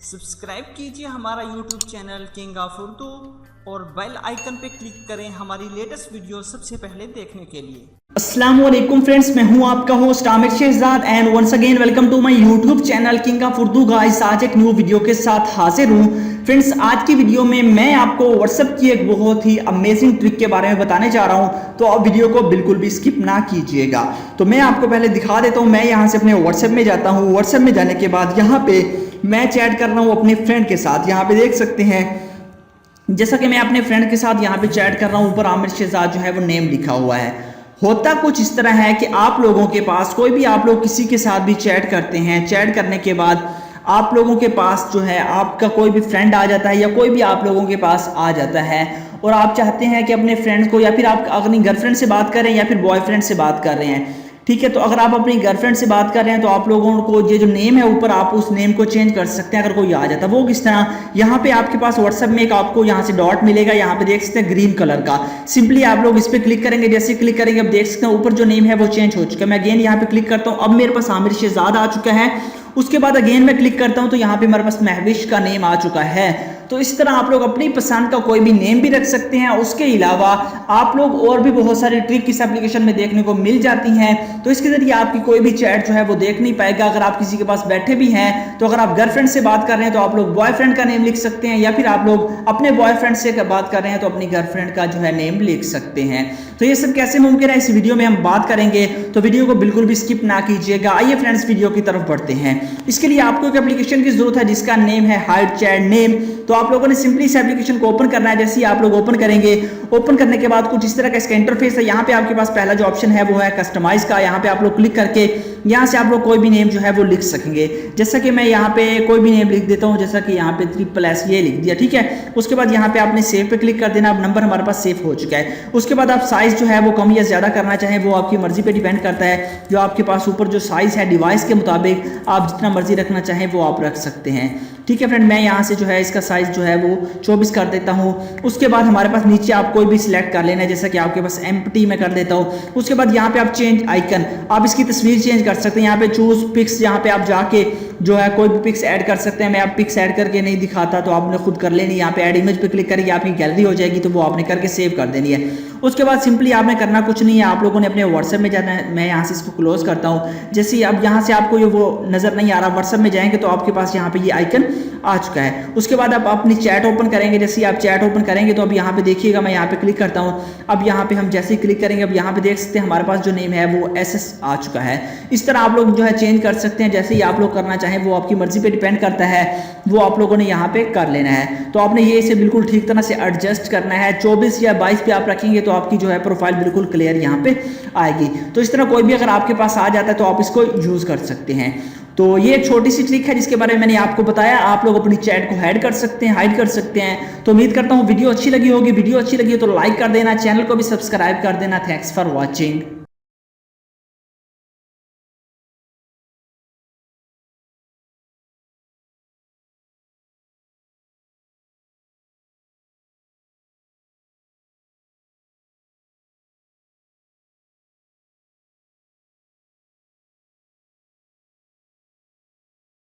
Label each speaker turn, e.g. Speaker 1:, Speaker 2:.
Speaker 1: Subscribe कीजिए हमारा YouTube channel king of Urdu और बेल आइकन पे क्लिक करें हमारी लेटेस्ट वीडियो सबसे पहले देखने के लिए।
Speaker 2: अस्सलाम वालेकुम फ्रेंड्स, मैं हूं आपका host Aamir Shahzad and once again welcome to my YouTube channel king of Urdu. Guys, आज एक न्यू वीडियो के साथ हाजिर हूं। फ्रेंड्स, आज की वीडियो में मैं आपको व्हाट्सएप की एक बहुत ही अमेजिंग ट्रिक के बारे में बताने जा रहा हूं, तो आप वीडियो को बिल्कुल भी स्किप ना कीजिएगा। तो मैं आपको पहले दिखा देता हूं। मैं यहां से अपने व्हाट्सएप में जाता हूं। व्हाट्सएप में जाने के बाद यहां पे मैं चैट कर रहा हूं अपने फ्रेंड के साथ। यहां पे देख सकते हैं, जैसा कि मैं अपने फ्रेंड के साथ यहाँ पे चैट कर रहा हूँ, ऊपर आमिर शहजाद जो है वो नेम लिखा हुआ है। होता कुछ इस तरह है कि आप लोगों के पास कोई भी, आप लोग किसी के साथ भी चैट करते हैं, चैट करने के बाद आप लोगों के पास जो है आपका कोई भी फ्रेंड आ जाता है या कोई भी आप लोगों के पास आ जाता है और आप चाहते हैं कि अपने फ्रेंड को, या फिर आप अपनी गर्लफ्रेंड से बात कर रहे हैं या फिर बॉयफ्रेंड से बात कर रहे हैं, ठीक है। तो अगर आप अपनी गर्लफ्रेंड से बात कर रहे हैं तो आप लोगों को ये जो नेम है ऊपर, आप उस नेम को चेंज कर सकते हैं अगर कोई आ जाता है। वो किस तरह, यहाँ पे आपके पास व्हाट्सएप में एक आपको यहाँ से डॉट मिलेगा, यहाँ पे देख सकते हैं ग्रीन कलर का। सिंपली आप लोग इस पर क्लिक करेंगे। जैसे क्लिक करेंगे अब देख सकते हैं ऊपर जो नेम है वो चेंज हो चुका है। मैं अगेन यहाँ पे क्लिक करता हूँ, अब मेरे पास आमिर शहजाद आ चुका है। उसके बाद अगेन मैं क्लिक करता हूं तो यहाँ पे मेरे पास महविश का नेम आ चुका है। तो इस तरह आप लोग अपनी पसंद का कोई भी नेम भी रख सकते हैं। उसके अलावा आप लोग और भी बहुत सारी ट्रिक इस एप्लीकेशन में देखने को मिल जाती हैं। तो इसके जरिए आपकी कोई भी चैट जो है वो देख नहीं पाएगा। अगर आप किसी के पास बैठे भी हैं तो अगर आप गर्लफ्रेंड से बात कर रहे हैं तो आप लोग बॉयफ्रेंड का नेम लिख सकते हैं, या फिर आप लोग अपने बॉयफ्रेंड से बात कर रहे हैं तो अपनी गर्लफ्रेंड का जो है नेम लिख सकते हैं। तो ये सब कैसे मुमकिन है इस वीडियो में हम बात करेंगे, तो वीडियो को बिल्कुल भी स्किप ना कीजिएगा। आइए फ्रेंड्स, वीडियो की तरफ बढ़ते हैं। इसके लिए आपको एक एप्लीकेशन की जरूरत है जिसका नेम है हाइड चैट नेम। तो आप लोगों ने सिंपली इस एप्लीकेशन को ओपन करना है। जैसे ही आप लोग ओपन करेंगे, ओपन करने के बाद कुछ इस तरह का इसका इंटरफेस है। यहाँ पे आपके पास पहला जो ऑप्शन है वो है कस्टमाइज का। यहाँ पे आप लोग क्लिक करके यहाँ से आप लोग कोई भी नेम जो है वो लिख सकेंगे। जैसा कि मैं यहाँ पे कोई भी नेम लिख देता हूँ, जैसा कि यहाँ पे SSS ये लिख दिया, ठीक है। उसके बाद यहाँ पे आपने सेव पे क्लिक कर देना। अब नंबर हमारे पास सेव हो चुका है। उसके बाद आप साइज जो है वो कम या ज्यादा करना चाहें वो आपकी मर्जी पे डिपेंड करता है। जो आपके पास ऊपर जो साइज है डिवाइस के मुताबिक आप जितना मर्जी रखना चाहें वो आप रख सकते हैं, ठीक है फ्रेंड। मैं यहाँ से जो है इसका साइज जो है वो 24 कर देता हूँ। उसके बाद हमारे पास नीचे आप कोई भी सिलेक्ट कर लेना है, जैसा कि आपके पास एम्प्टी में कर देता हूँ। उसके बाद यहाँ पे आप चेंज आइकन, आप इसकी तस्वीर चेंज कर सकते हैं। यहाँ पे चूज पिक्स, यहाँ पे आप जाके जो है कोई भी पिक्स ऐड कर सकते हैं। मैं आप पिक्स ऐड करके नहीं दिखाता तो आपने खुद कर लेनी। यहाँ पे ऐड इमेज पे क्लिक करेंगे, आपकी गैलरी हो जाएगी, तो वो आपने करके सेव कर देनी है। उसके बाद सिंपली आपने करना कुछ नहीं है, आप लोगों ने अपने व्हाट्सएप में जाना है। मैं यहाँ से इसको क्लोज करता हूँ। जैसे अब यहाँ से आपको ये वो नजर नहीं आ रहा, व्हाट्सएप में जाएंगे तो आपके पास यहाँ पे ये आइकन आ चुका है। उसके बाद आप अपनी चैट ओपन करेंगे। जैसे ही आप चैट ओपन करेंगे तो अब यहाँ पे देखिएगा, मैं यहाँ पे क्लिक करता हूँ। अब यहाँ पे हम जैसे ही क्लिक करेंगे, अब यहाँ पे देख सकते हैं हमारे पास जो नेम है वो SS आ चुका है। इस तरह आप लोग जो है चेंज कर सकते हैं, जैसे ही आप लोग करना चाहें वो आपकी मर्जी पे डिपेंड करता है। वो आप लोगों ने यहाँ पे कर लेना है। तो आपने ये इसे बिल्कुल ठीक तरह से एडजस्ट करना है। 24 या 22 पे आप रखेंगे तो आपकी जो है प्रोफाइल बिल्कुल क्लियर यहाँ पे आएगी। तो इस तरह कोई भी अगर आपके पास आ जाता है तो आप इसको यूज कर सकते हैं। तो ये एक छोटी सी ट्रिक है जिसके बारे में मैंने आपको बताया। आप लोग अपनी चैट को हाइड कर सकते हैं, हाइड कर सकते हैं। तो उम्मीद करता हूँ वीडियो अच्छी लगी होगी। वीडियो अच्छी लगी हो तो लाइक कर देना, चैनल को भी सब्सक्राइब कर देना। Thanks for watching.